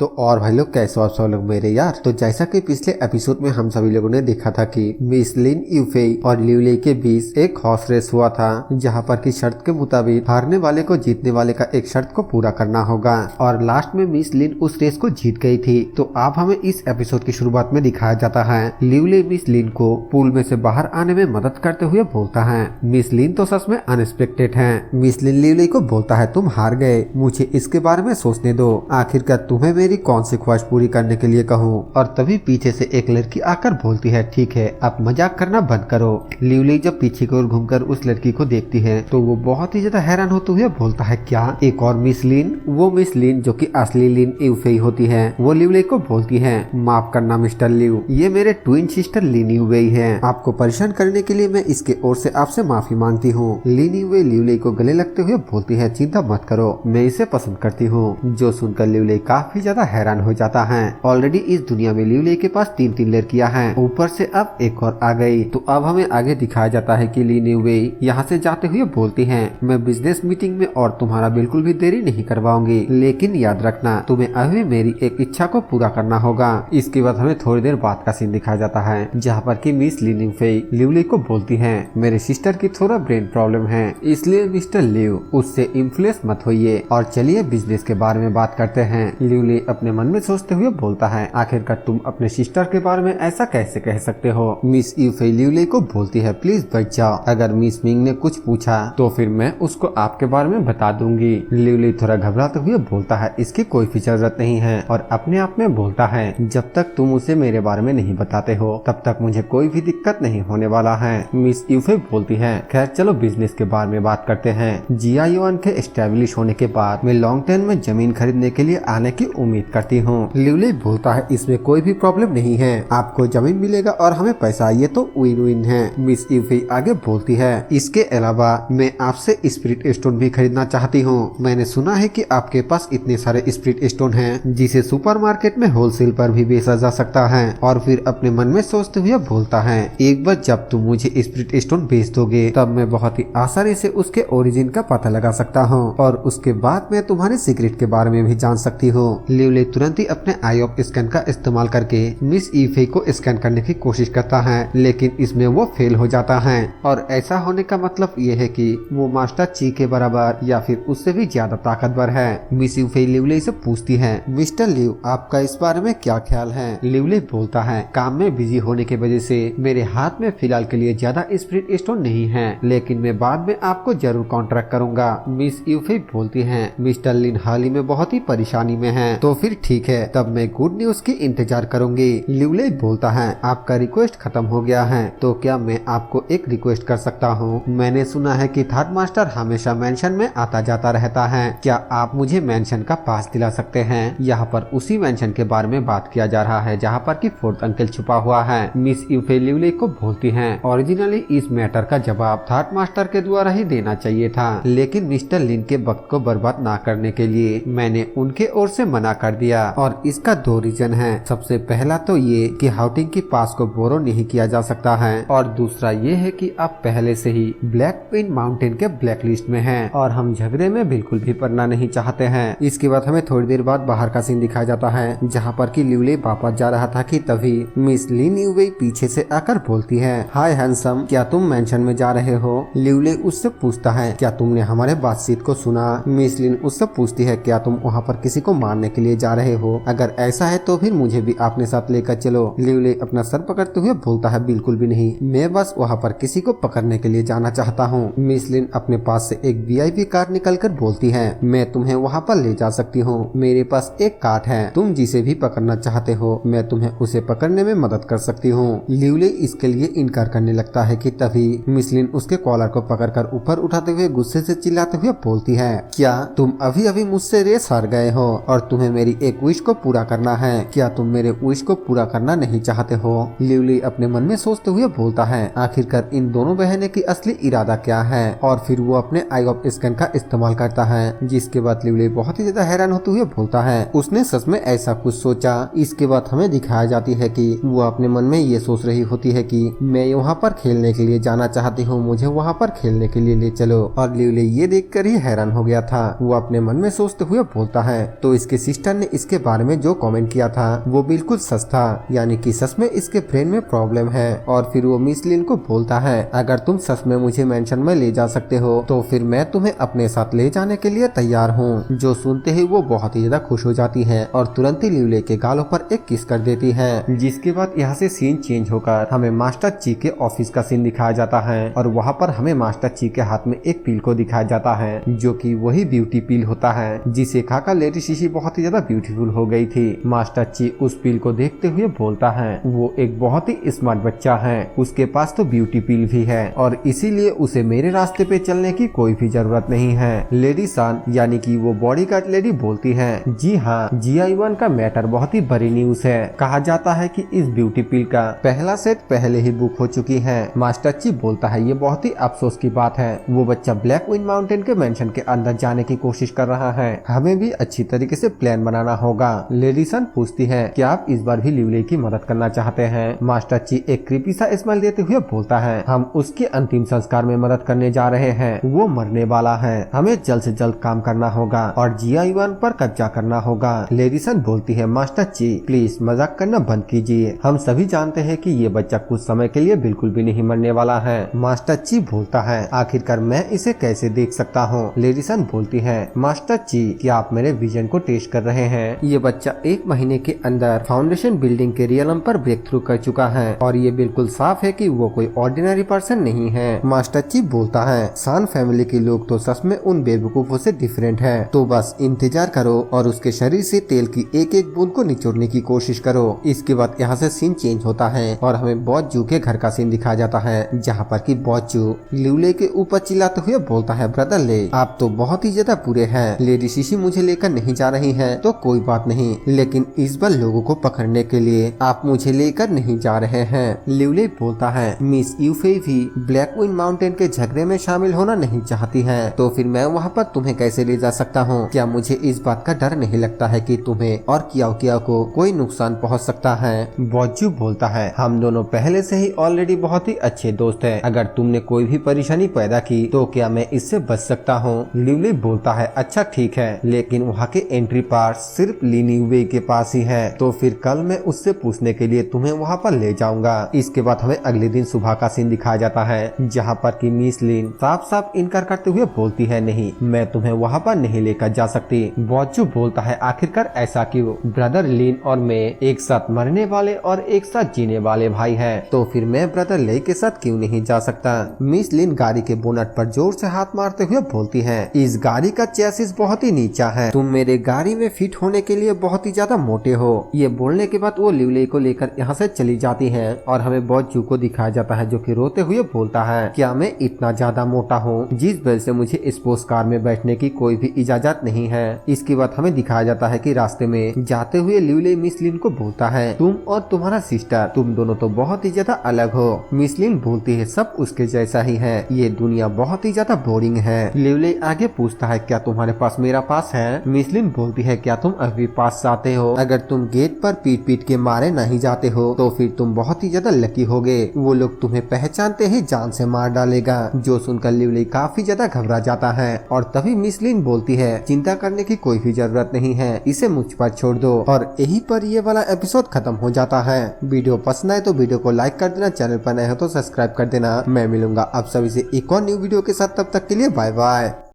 तो और भाई लोग कैसे हो आप सब लोग मेरे यार। तो जैसा कि पिछले एपिसोड में हम सभी लोगों ने देखा था कि मिस लिन यूफेई और लिu ली के बीच एक हॉर्स रेस हुआ था, जहां पर की शर्त के मुताबिक हारने वाले को जीतने वाले का एक शर्त को पूरा करना होगा और लास्ट में मिस लिन उस रेस को जीत गई थी। तो अब हमें इस एपिसोड की शुरुआत में दिखाया जाता है लिu ली मिस लिन को पूल में से बाहर आने में मदद करते हुए बोलता है। मिस लिन तो सच में अनएक्सपेक्टेड है। मिस लिन लिu ली को बोलता है तुम हार गए, मुझे इसके बारे में सोचने दो, आखिरकार तुम्हें मेरी कौन सी ख्वाहिश पूरी करने के लिए कहूँ। और तभी पीछे से एक लड़की आकर बोलती है ठीक है अब मजाक करना बंद करो। लिu ली जब पीछे की ओर घूमकर उस लड़की को देखती है तो वो बहुत ही ज्यादा हैरान होते हुए बोलता है क्या एक और मिस लिन। वो मिस लिन जो कि असली लिन यूफेई होती है वो लिu ली को बोलती है माफ करना मिस्टर लिu, ये मेरे ट्विन सिस्टर लिन यूफेई है, आपको परेशान करने के लिए मैं इसके ओर से आपसे माफी मांगती हूँ। लिन यूफेई लिu ली को गले लगते हुए बोलती है चिंता मत करो, मैं इसे पसंद करती हूँ। जो सुनकर लिu ली काफी ज्यादा हैरान हो जाता है। ऑलरेडी इस दुनिया में लिu ली के पास 3 लड़कियां हैं, ऊपर से अब एक और आ गई। तो अब हमें आगे दिखाया जाता है कि लिन यूफेई यहाँ से जाते हुए बोलती हैं मैं बिजनेस मीटिंग में और तुम्हारा बिल्कुल भी देरी नहीं करवाऊंगी, लेकिन याद रखना तुम्हें अभी मेरी एक इच्छा को पूरा करना होगा। इसके बाद हमें थोड़ी देर बाद का सीन दिखाया जाता है जहाँ पर की मिस लिन यूफेई लिu ली को बोलती है मेरे सिस्टर की थोड़ा ब्रेन प्रॉब्लम है, इसलिए मिस्टर लिu उससे इन्फ्लुएंस मत होइए और चलिए बिजनेस के बारे में बात करते हैं। लिu ली अपने मन में सोचते हुए बोलता है आखिरकार तुम अपने सिस्टर के बारे में ऐसा कैसे कह सकते हो। मिस यूफेई लिu ली को बोलती है प्लीज बैठ जाओ, अगर मिस मिंग ने कुछ पूछा तो फिर मैं उसको आपके बारे में बता दूंगी। लिu ली थोड़ा घबराते हुए बोलता है इसकी कोई भी जरूरत नहीं है और अपने आप में बोलता है जब तक तुम उसे मेरे बारे में नहीं बताते हो तब तक मुझे कोई भी दिक्कत नहीं होने वाला है। मिस यूफेई बोलती है खैर चलो बिजनेस के बारे में बात करते हैं। जिया युआन के एस्टेब्लिश होने के बाद मैं लॉन्ग टर्म में जमीन खरीदने के लिए आने की उम्मीद करती हूँ। लिu ली बोलता है इसमें कोई भी प्रॉब्लम नहीं है, आपको जमीन मिलेगा और हमें पैसा, ये तो विन विन है। मिस यूफेई आगे बोलती है इसके अलावा मैं आपसे स्पिरिट स्टोन भी खरीदना चाहती हूँ। मैंने सुना है कि आपके पास इतने सारे स्पिरिट स्टोन हैं जिसे सुपरमार्केट में होलसेल पर भी बेचा जा सकता है। और फिर अपने मन में सोचते हुए बोलता है एक बार जब तुम मुझे स्पिरिट स्टोन बेच दोगे तब मैं बहुत ही आसानी से उसके ओरिजिन का पता लगा सकता हूँ और उसके बाद मैं तुम्हारे सीक्रेट के बारे में भी जान सकती हूँ। लिu ली तुरंत ही अपने आई ऑफ स्कैन का इस्तेमाल करके मिस यूफेई को स्कैन करने की कोशिश करता है, लेकिन इसमें वो फेल हो जाता है। और ऐसा होने का मतलब ये है कि वो मास्टर ची के बराबर या फिर उससे भी ज्यादा ताकतवर है। मिस यूफेई लिu ली से पूछती है मिस्टर लिu आपका इस बारे में क्या ख्याल है। लिu ली बोलता है काम में बिजी होने की वजह से मेरे हाथ में फिलहाल के लिए ज्यादा स्पिरिट स्टोन नहीं है, लेकिन मैं बाद में आपको जरूर कॉन्ट्रैक्ट करूंगा। मिस यूफेई बोलती है मिस्टर लिन हाल ही में बहुत ही परेशानी में है, तो फिर ठीक है तब मैं गुड न्यूज की इंतजार करूंगी। लिu ली बोलता है आपका रिक्वेस्ट खत्म हो गया है, तो क्या मैं आपको एक रिक्वेस्ट कर सकता हूँ। मैंने सुना है कि थर्ड मास्टर हमेशा मेंशन में आता जाता रहता है, क्या आप मुझे मेंशन का पास दिला सकते हैं। यहाँ पर उसी मेंशन के बारे में बात किया जा रहा है जहाँ पर की फोर्थ अंकल छुपा हुआ है। मिस यूफेई लिu ली को बोलती है ओरिजिनली इस मैटर का जवाब थर्ड मास्टर के द्वारा ही देना चाहिए था, लेकिन मिस्टर लिन के वक्त को बर्बाद ना करने के लिए मैंने उनके ओर से मना कर दिया और इसका 2 रीजन है। सबसे पहला तो ये कि हाउटिंग की पास को बोरो नहीं किया जा सकता है और दूसरा ये है कि आप पहले से ही ब्लैक पिन माउंटेन के ब्लैक लिस्ट में हैं और हम झगड़े में बिल्कुल भी पड़ना नहीं चाहते हैं। इसके बाद हमें थोड़ी देर बाद बाहर का सीन दिखाया जाता है जहाँ पर की लिu ली वापस जा रहा था कि तभी मिस लिन यूफेई पीछे से आकर बोलती है हाय हैंडसम क्या तुम मेंशन में जा रहे हो। लिu ली उससे पूछता है क्या तुमने हमारे बातचीत को सुना। मिस लिन उससे पूछती है क्या तुम वहाँ पर किसी को मारने के लिए जा रहे हो, अगर ऐसा है तो फिर मुझे भी अपने साथ लेकर चलो। लिu ली अपना सर पकड़ते हुए बोलता है बिल्कुल भी नहीं, मैं बस वहाँ पर किसी को पकड़ने के लिए जाना चाहता हूँ। मिस लिन अपने पास से एक वीआईपी कार निकल कर बोलती है मैं तुम्हें वहाँ पर ले जा सकती हूँ, मेरे पास एक कार्ड है, तुम जिसे भी पकड़ना चाहते हो मैं तुम्हें उसे पकड़ने में मदद कर सकती हूँ। लिu ली इसके लिए इनकार करने लगता है कि तभी मिस लिन उसके कॉलर को पकड़कर ऊपर उठाते हुए गुस्से से चिल्लाते हुए बोलती है क्या तुम अभी अभी मुझसे रेस हार गए हो और तुम्हें मेरी एक विश को पूरा करना है, क्या तुम मेरे विश को पूरा करना नहीं चाहते हो। लिu ली अपने मन में सोचते हुए बोलता है आखिरकार इन दोनों बहनें की असली इरादा क्या है और फिर वो अपने आई ऑफ स्कैन का इस्तेमाल करता है, जिसके बाद लिu ली बहुत ही ज्यादा हैरान होते हुए बोलता है उसने सच में ऐसा कुछ सोचा। इसके बाद हमें दिखाया जाती है कि वो अपने मन में ये सोच रही होती है कि मैं वहाँ पर खेलने के लिए जाना चाहती हूँ, मुझे वहाँ पर खेलने के लिए ले चलो। और लिu ली ये देखकर ही हैरान हो गया था। वो अपने मन में सोचते हुए बोलता है तो इसके सिस्टर सिस्टर ने इसके बारे में जो कमेंट किया था वो बिल्कुल सच था, यानी कि सच में इसके ब्रेन में प्रॉब्लम है। और फिर वो मिस लिन को बोलता है अगर तुम सच में मुझे मेंशन में ले जा सकते हो तो फिर मैं तुम्हें अपने साथ ले जाने के लिए तैयार हूँ। जो सुनते ही वो बहुत ही ज्यादा खुश हो जाती है और तुरंत ही लिवले के गालों पर एक किस कर देती है। जिसके बाद यहाँ से सीन चेंज होकर हमें मास्टर ची के ऑफिस का सीन दिखाया जाता है और वहाँ पर हमें मास्टर ची के हाथ में एक पिल को दिखाया जाता है जो कि वही ब्यूटी पिल होता है जिसे खाकर लेडी शिशी बहुत ही ज्यादा ब्यूटीफुल हो गई थी। मास्टर ची उस पिल को देखते हुए बोलता है वो एक बहुत ही स्मार्ट बच्चा है, उसके पास तो ब्यूटी पिल भी है और इसीलिए उसे मेरे रास्ते पे चलने की कोई भी जरूरत नहीं है। लेडी सान यानी कि वो बॉडीगार्ड लेडी बोलती है जी हाँ, GI1 का मैटर बहुत ही बड़ी न्यूज है। कहा जाता है कि इस ब्यूटी पिल का पहला सेट पहले ही बुक हो चुकी है। मास्टर ची बोलता है ये बहुत ही अफसोस की बात है, वो बच्चा ब्लैक विंड माउंटेन के मेंशन के अंदर जाने की कोशिश कर रहा है, हमें भी अच्छी तरीके से प्लान बनाना होगा। लेडी सन पूछती है कि आप इस बार भी लिवले की मदद करना चाहते हैं। मास्टर ची एक क्रीपी सा स्माइल देते हुए बोलता है हम उसके अंतिम संस्कार में मदद करने जा रहे हैं, वो मरने वाला है, हमें जल्द से जल्द काम करना होगा और GI1 पर कब्जा करना होगा। लेडी सन बोलती है मास्टर ची प्लीज मजाक करना बंद कीजिए, हम सभी जानते हैं कि ये बच्चा कुछ समय के लिए बिल्कुल भी नहीं मरने वाला है। मास्टर ची बोलता है आखिरकार मैं इसे कैसे देख सकता हूँ। लेडी सन बोलती है मास्टर ची क्या आप मेरे विजन को टेस्ट कर रहे हैं, ये बच्चा 1 महीने के अंदर फाउंडेशन बिल्डिंग के रियलम पर ब्रेक थ्रू कर चुका है और ये बिल्कुल साफ है कि वो कोई ऑर्डिनरी पर्सन नहीं है। मास्टर ची बोलता है सान फैमिली के लोग तो सच में उन बेवकूफों से डिफरेंट है, तो बस इंतजार करो और उसके शरीर से तेल की एक एक बूंद को निचोड़ने की कोशिश करो। इसके बाद यहाँ से सीन चेंज होता है और हमें बॉस जू के घर का सीन दिखाया जाता है जहाँ पर कि बॉस जू लिवले के ऊपर चिल्लाते हुए बोलता है ब्रदर ले आप तो बहुत ही ज्यादा बुरे हैं, लेडी शिशी मुझे लेकर नहीं जा रही है तो कोई बात नहीं, लेकिन इस बार लोगों को पकड़ने के लिए आप मुझे लेकर नहीं जा रहे हैं। लिवले बोलता है मिस यूफे भी ब्लैक विंड माउंटेन के झगड़े में शामिल होना नहीं चाहती है, तो फिर मैं वहाँ पर तुम्हें कैसे ले जा सकता हूँ। क्या मुझे इस बात का डर नहीं लगता है कि तुम्हें और किया को कोई नुकसान पहुँच सकता है। बॉजू बोलता है हम दोनों पहले से ही ऑलरेडी बहुत ही अच्छे दोस्त हैं, अगर तुमने कोई भी परेशानी पैदा की तो क्या मैं इससे बच सकता हूँ। लिवली बोलता है अच्छा ठीक है, लेकिन वहाँ के एंट्री पास सिर्फ लिनिवे के पास ही है, तो फिर कल मैं उससे पूछने के लिए तुम्हें वहाँ पर ले जाऊंगा। इसके बाद हमें अगले दिन सुबह का सीन दिखाया जाता है जहाँ पर कि मिस लिन साफ साफ इनकार करते हुए बोलती है नहीं मैं तुम्हें वहाँ पर नहीं लेकर जा सकती। बॉजू बोलता है आखिरकार ऐसा क्यों, ब्रदर लिन और मैं एक साथ मरने वाले और एक साथ जीने वाले भाई हैं, तो फिर मैं ब्रदर ले के साथ क्यों नहीं जा सकता। मिस लिन गाड़ी के बोनट पर जोर से हाथ मारते हुए बोलती है इस गाड़ी का चेसिस बहुत ही नीचा है, तुम मेरे गाड़ी में फिट होने के लिए बहुत ही ज्यादा मोटे हो। ये बोलने के बाद वो लिवले को लेकर यहाँ से चली जाती है और हमें बॉजू को दिखाया जाता है जो कि रोते हुए बोलता है क्या मैं इतना ज्यादा मोटा हूँ जिस वजह से मुझे स्पोर्ट्स कार में बैठने की कोई भी इजाजत नहीं है। इसके बाद हमें दिखाया जाता है कि रास्ते में जाते हुए लिवले मिस लिन को बोलता है तुम और तुम्हारा सिस्टर तुम दोनों तो बहुत ही ज्यादा अलग हो। मिस लिन बोलती है सब उसके जैसा ही है, ये दुनिया बहुत ही ज्यादा बोरिंग है। लिवले आगे पूछता है क्या तुम्हारे पास मेरा पास है। मिस लिन बोलती है क्या तुम अभी पास जाते हो, अगर तुम गेट पर पीट पीट के मारे नहीं जाते हो तो फिर तुम बहुत ही ज्यादा लकी होगे, वो लोग तुम्हें पहचानते ही जान से मार डालेगा। जो सुनकर लिवले काफी ज्यादा घबरा जाता है और तभी मिस लिन बोलती है चिंता करने की कोई भी जरूरत नहीं है, इसे मुझ पर छोड़ दो। और यही पर ये वाला एपिसोड खत्म हो जाता है। वीडियो पसंद आए तो वीडियो को लाइक कर देना, चैनल पर नए हो तो सब्सक्राइब कर देना। मैं मिलूंगा आप सभी से एक और न्यू वीडियो के साथ, तब तक के लिए बाय बाय।